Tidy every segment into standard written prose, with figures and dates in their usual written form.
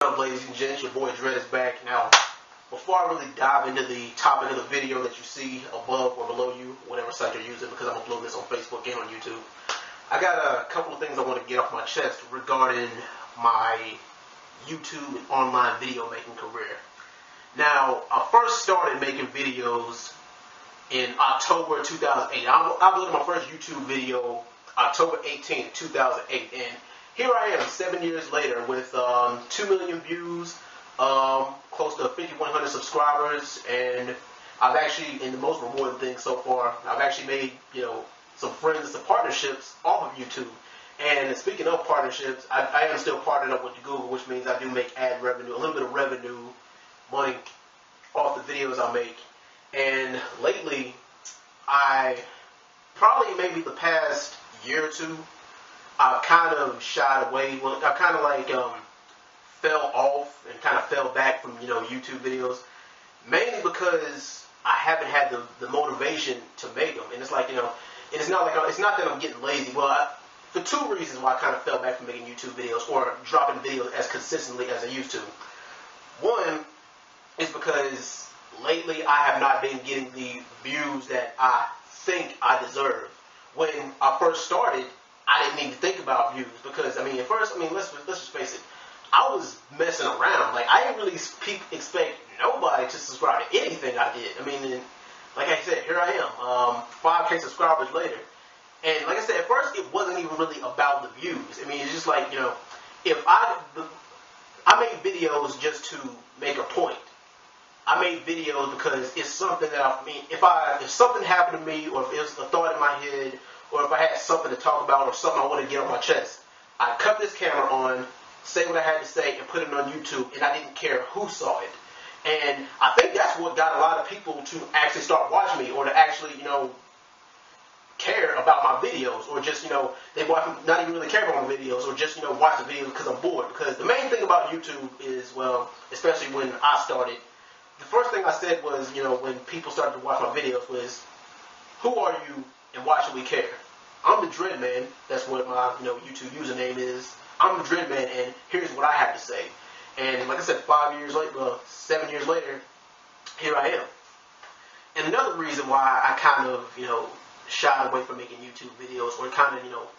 What up, ladies and gents? Your boy Dread is back. Now, before I really dive into the topic of the video that you see above or below you, whatever site you're using, because I'm uploading this on Facebook and on YouTube, I got a couple of things I want to get off my chest regarding my YouTube and online video making career. Now, I first started making videos in October 2008. I uploaded my first YouTube video October 18th, 2008, and here I am 7 years later with 2 million views, close to 5,100 subscribers, and I've actually, in the most rewarding thing so far, I've actually made, some friends and some partnerships off of YouTube. And speaking of partnerships, I am still partnered up with Google, which means I do make ad revenue, a little bit of revenue, money off the videos I make. And lately, maybe the past year or two, I kind of shied away. Well, I kind of fell off and kind of fell back from YouTube videos, mainly because I haven't had the motivation to make them. And it's like it's not that I'm getting lazy. Well, for two reasons why I kind of fell back from making YouTube videos or dropping videos as consistently as I used to. One is because lately I have not been getting the views that I think I deserve. When I first started, I didn't even think about views because, at first, let's just face it, I was messing around. Like, I didn't really expect nobody to subscribe to anything I did. And like I said, here I am, 5K subscribers later. And like I said, at first, it wasn't even really about the views. It's just like, if I made videos just to make a point. I made videos because it's something that if something happened to me, or if it was a thought in my head, or if I had something to talk about or something I want to get on my chest, I'd cut this camera on, say what I had to say, and put it on YouTube, and I didn't care who saw it. And I think that's what got a lot of people to actually start watching me, or to actually, care about my videos, or just, they not even really care about my videos, or just, watch the videos because I'm bored. Because the main thing about YouTube is, well, especially when I started, the first thing I said was, when people started to watch my videos was, who are you and why should we care? I'm TheDreadMan. That's what my YouTube username is. I'm TheDreadMan, and here's what I have to say. And like I said, 7 years later, here I am. And another reason why I kind of shied away from making YouTube videos, or kind of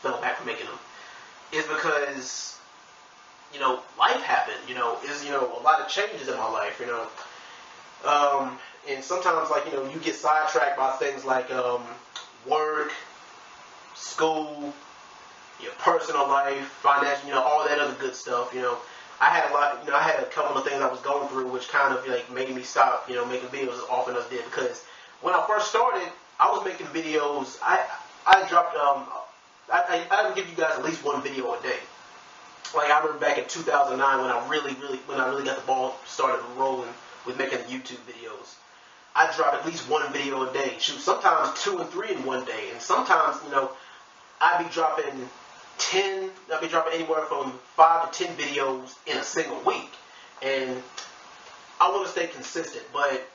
fell back from making them, is because life happened. Is a lot of changes in my life. And sometimes, you get sidetracked by things like work, school, your personal life, financial, all that other good stuff. I had a couple of things I was going through, which kind of made me stop, making videos as often as I did. Because when I first started, I was making videos. I dropped. I would give you guys at least one video a day. Like, I remember back in 2009 when I really got the ball started rolling with making the YouTube videos. I drop at least one video a day. Shoot, sometimes 2 and 3 in one day. And sometimes, I'd be dropping anywhere from 5 to 10 videos in a single week. And I want to stay consistent, but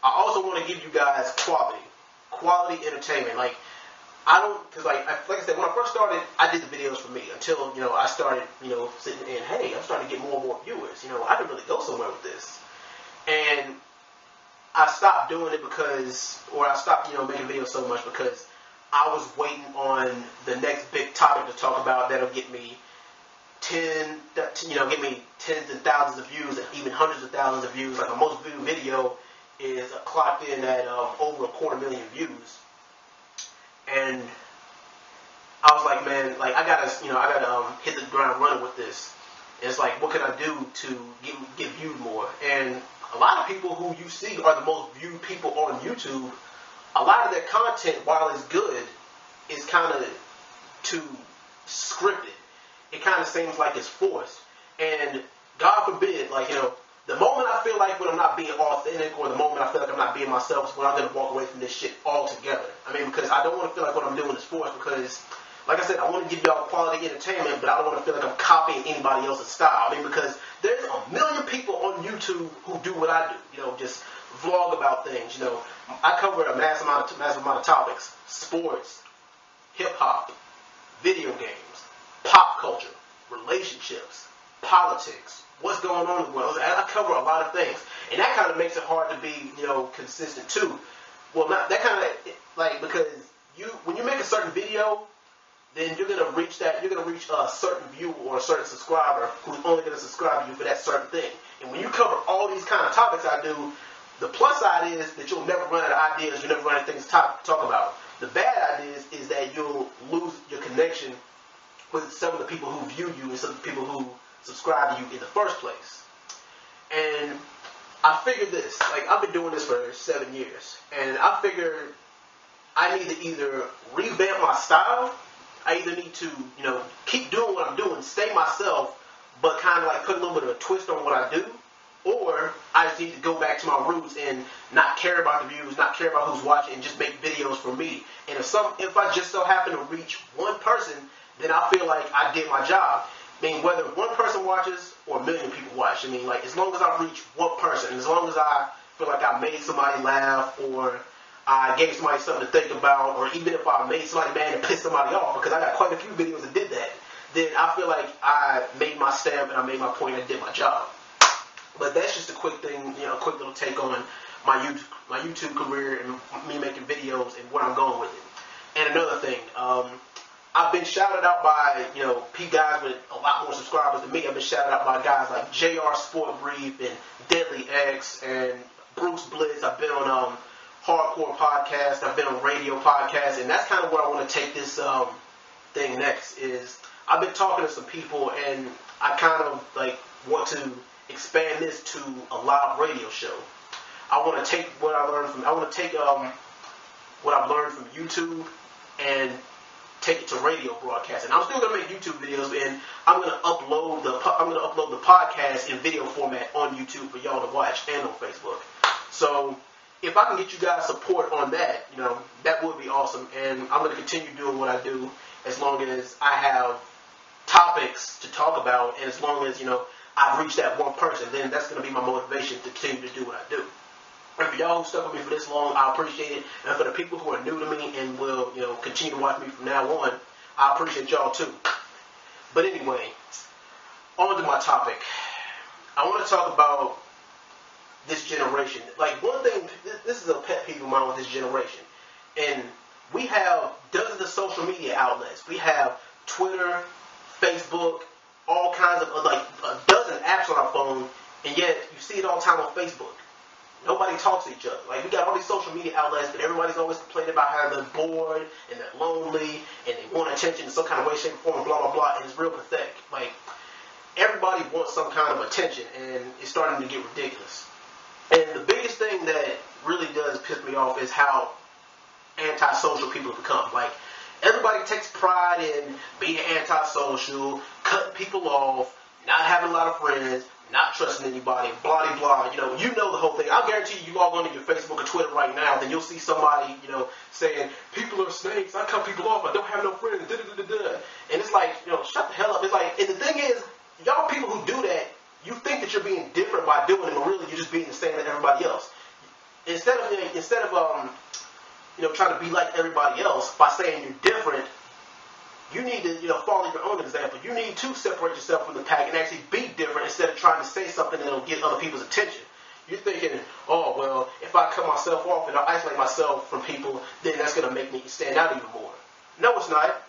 I also want to give you guys quality entertainment. Because like I said, when I first started, I did the videos for me until, I started, sitting and, hey, I'm starting to get more and more viewers. I can really go somewhere with this. And I stopped doing it I stopped, making videos so much because I was waiting on the next big topic to talk about that'll get me tens and thousands of views, and even hundreds of thousands of views. Like, my most viewed video is clocked in at over 250,000 views. And I was like, man, I gotta hit the ground running with this. And it's like, what can I do to get viewed more? And a lot of people who you see are the most viewed people on YouTube. A lot of their content, while it's good, is kind of too scripted. It kind of seems like it's forced. And God forbid, the moment I feel like when I'm not being authentic, or the moment I feel like I'm not being myself, is when I'm going to walk away from this shit altogether. Because I don't want to feel like what I'm doing is forced, because, like I said, I want to give y'all quality entertainment, but I don't want to feel like I'm copying anybody else's style. Because there's a million people on YouTube who do what I do, just vlog about things. I cover a massive amount of topics: sports, hip-hop, video games, pop culture, relationships, politics, what's going on in the world. I cover a lot of things, and that kind of makes it hard to be, consistent too. Well, not that kind of like, because when you make a certain video, then you're gonna reach a certain viewer or a certain subscriber who's only gonna subscribe to you for that certain thing. And when you cover all these kind of topics I do, the plus side is that you'll never run out of ideas, you'll never run out of things to talk about. The bad idea is that you'll lose your connection with some of the people who view you and some of the people who subscribe to you in the first place. And I figured this, like, I've been doing this for 7 years, and I figured I need to either revamp my style, I either need to, keep doing what I'm doing, stay myself, but kind of like put a little bit of a twist on what I do, or I just need to go back to my roots and not care about the views, not care about who's watching, and just make videos for me. And if I just so happen to reach one person, then I feel like I did my job. I mean, whether one person watches or a million people watch, I mean, like, as long as I reach one person, as long as I feel like I made somebody laugh, or I gave somebody something to think about, or even if I made somebody mad and pissed somebody off, because I got quite a few videos that did that, then I feel like I made my stamp and I made my point and I did my job. But that's just a quick thing, a quick little take on my YouTube career and me making videos and where I'm going with it. And another thing, I've been shouted out by, guys with a lot more subscribers than me. I've been shouted out by guys like JR Sport Brief and Deadly X and Bruce Blitz. I've been on Hardcore Podcast. I've been on Radio Podcast. And that's kind of where I want to take this thing next is I've been talking to some people, and I kind of want to expand this to a live radio show. I want to take what I've learned from YouTube and take it to radio broadcasting. I'm still gonna make YouTube videos, and I'm gonna upload the podcast in video format on YouTube for y'all to watch and on Facebook. So if I can get you guys support on that, that would be awesome. And I'm gonna continue doing what I do as long as I have topics to talk about, and as long as I've reached that one person, then that's gonna be my motivation to continue to do what I do. And for y'all who stuck with me for this long, I appreciate it. And for the people who are new to me and will, continue to watch me from now on, I appreciate y'all too. But anyway, on to my topic. I want to talk about this generation. Like, one thing, this is a pet peeve of mine with this generation. And we have dozens of social media outlets. We have Twitter, Facebook, all kinds of, a dozen apps on our phone, and yet you see it all the time on Facebook. Nobody talks to each other. Like, we got all these social media outlets, but everybody's always complaining about how they're bored and they're lonely and they want attention in some kind of way, shape, or form, blah, blah, blah, and it's real pathetic. Like, everybody wants some kind of attention, and it's starting to get ridiculous. And the biggest thing that really does piss me off is how antisocial people have become. Like, everybody takes pride in being antisocial, cutting people off, not having a lot of friends, not trusting anybody, blah, blah, blah. You know the whole thing. I'll guarantee you log on to your Facebook or Twitter right now, then you'll see somebody, saying, people are snakes, I cut people off, I don't have no friends, da-da-da-da-da. And it's like, shut the hell up. It's like, and the thing is, y'all people who do that, you think that you're being different by doing it, but really you're just being the same as everybody else. Instead of trying to be like everybody else by saying you're different, you need to, follow your own example. You need to separate yourself from the pack and actually be different instead of trying to say something that'll get other people's attention. You're thinking, oh, well, if I cut myself off and I isolate myself from people, then that's going to make me stand out even more. No, it's not.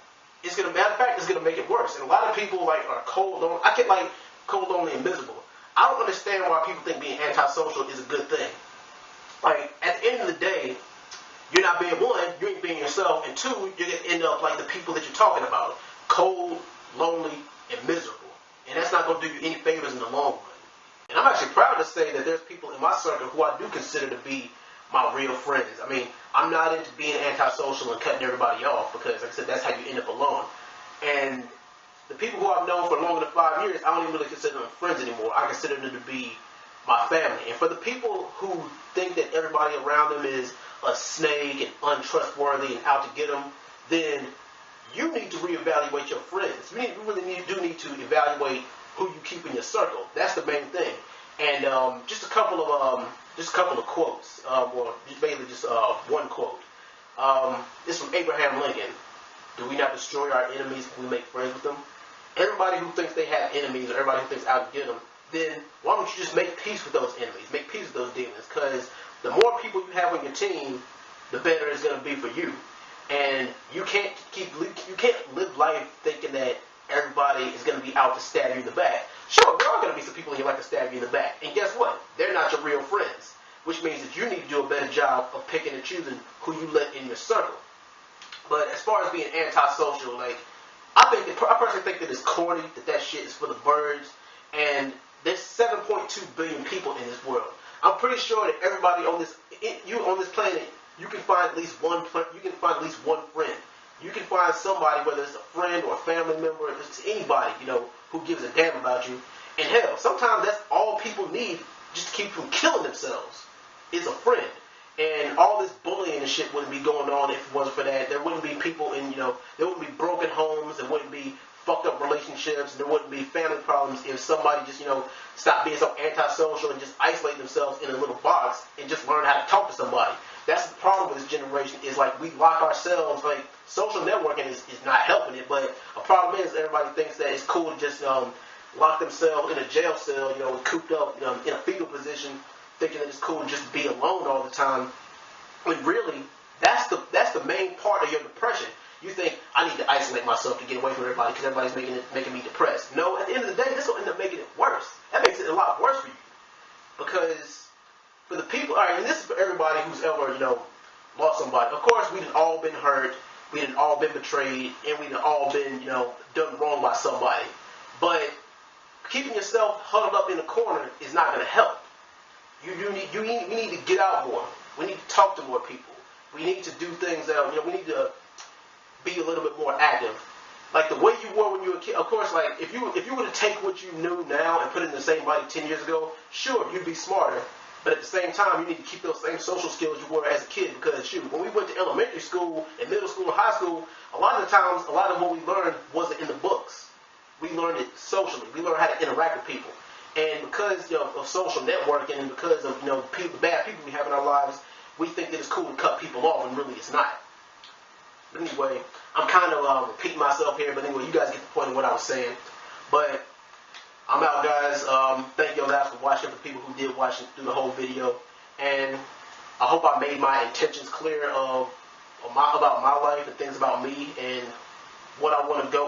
Matter of fact, it's going to make it worse. And a lot of people, are cold, lonely. I get, cold, lonely, and miserable. I don't understand why people think being antisocial is a good thing. Like, at the end of the day, you're not being one, you ain't being yourself, and two, you're going to end up like the people that you're talking about. Cold, lonely, and miserable. And that's not going to do you any favors in the long run. And I'm actually proud to say that there's people in my circle who I do consider to be my real friends. I mean, I'm not into being antisocial and cutting everybody off because, like I said, that's how you end up alone. And the people who I've known for longer than 5 years, I don't even really consider them friends anymore. I consider them to be my family. And for the people who think that everybody around them is a snake and untrustworthy and out to get them, then you need to reevaluate your friends. You really need to evaluate who you keep in your circle. That's the main thing. And just a couple of quotes, or basically just one quote. This is from Abraham Lincoln. Do we not destroy our enemies if we make friends with them? everybody who thinks they have enemies or everybody who thinks out to get them, then why don't you just make peace with those enemies, make peace with those demons? Because the more people you have on your team, the better it's going to be for you. And you can't live life thinking that everybody is going to be out to stab you in the back. Sure, there are going to be some people in your life to stab you in the back, and guess what? They're not your real friends, which means that you need to do a better job of picking and choosing who you let in your circle. But as far as being antisocial, like, I personally think that it's corny, that shit is for the birds, and there's 7.2 billion people in this world. I'm pretty sure that everybody on this planet, you can find at least one friend. You can find somebody, whether it's a friend or a family member, it's anybody, who gives a damn about you. And hell, sometimes that's all people need just to keep from killing themselves is a friend. And all this bullying and shit wouldn't be going on if it wasn't for that. There wouldn't be people there wouldn't be broken homes, there wouldn't be fucked up relationships, there wouldn't be family problems if somebody just, stopped being so antisocial and just isolate themselves in a little box and just learn how to talk to somebody. That's the problem with this generation, is like we lock ourselves, like social networking is not helping it, but a problem is everybody thinks that it's cool to just lock themselves in a jail cell, cooped up in a fetal position, thinking that it's cool to just be alone all the time. When really, that's the main part of your depression. You think, I need to isolate myself to get away from everybody because everybody's making me depressed. No, at the end of the day, this will end up making it worse. That makes it a lot worse for you. Because for the people, all right, and this is for everybody who's ever, lost somebody. Of course, we've all been hurt, we've all been betrayed, and we've all been, done wrong by somebody. But keeping yourself huddled up in a corner is not going to help. We need to get out more. We need to talk to more people. We need to do things that, we need to be a little bit more active. Like the way you were when you were a kid. Of course, like if you were to take what you knew now and put it in the same body 10 years ago, sure, you'd be smarter. But at the same time, you need to keep those same social skills you were as a kid, because shoot, when we went to elementary school and middle school and high school, a lot of the times, a lot of what we learned wasn't in the books. We learned it socially. We learned how to interact with people. And because of social networking and because of the bad people we have in our lives, we think that it's cool to cut people off, and really it's not. But anyway, I'm kind of repeating myself here, but anyway, you guys get the point of what I was saying. But I'm out, guys. Thank you guys for watching, for people who did watch through the whole video. And I hope I made my intentions clear about my life and things about me and what I want to go,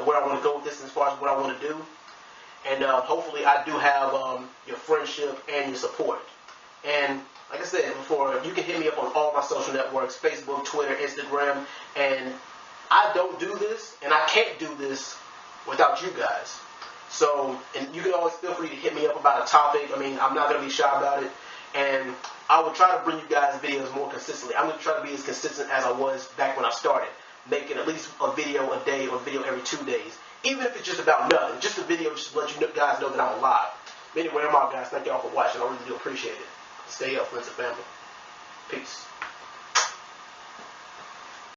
where I want to go with this as far as what I want to do. And hopefully I do have your friendship and your support. And like I said before, you can hit me up on all my social networks, Facebook, Twitter, Instagram. And I don't do this, and I can't do this without you guys. So, and you can always feel free to hit me up about a topic. I mean, I'm not going to be shy about it. And I will try to bring you guys videos more consistently. I'm going to try to be as consistent as I was back when I started, making at least a video a day or a video every 2 days. Even if it's just about nothing. Just a video just to let you guys know that I'm alive. But anyway, I'm out, guys. Thank y'all for watching. I really do appreciate it. Stay up, friends and family. Peace.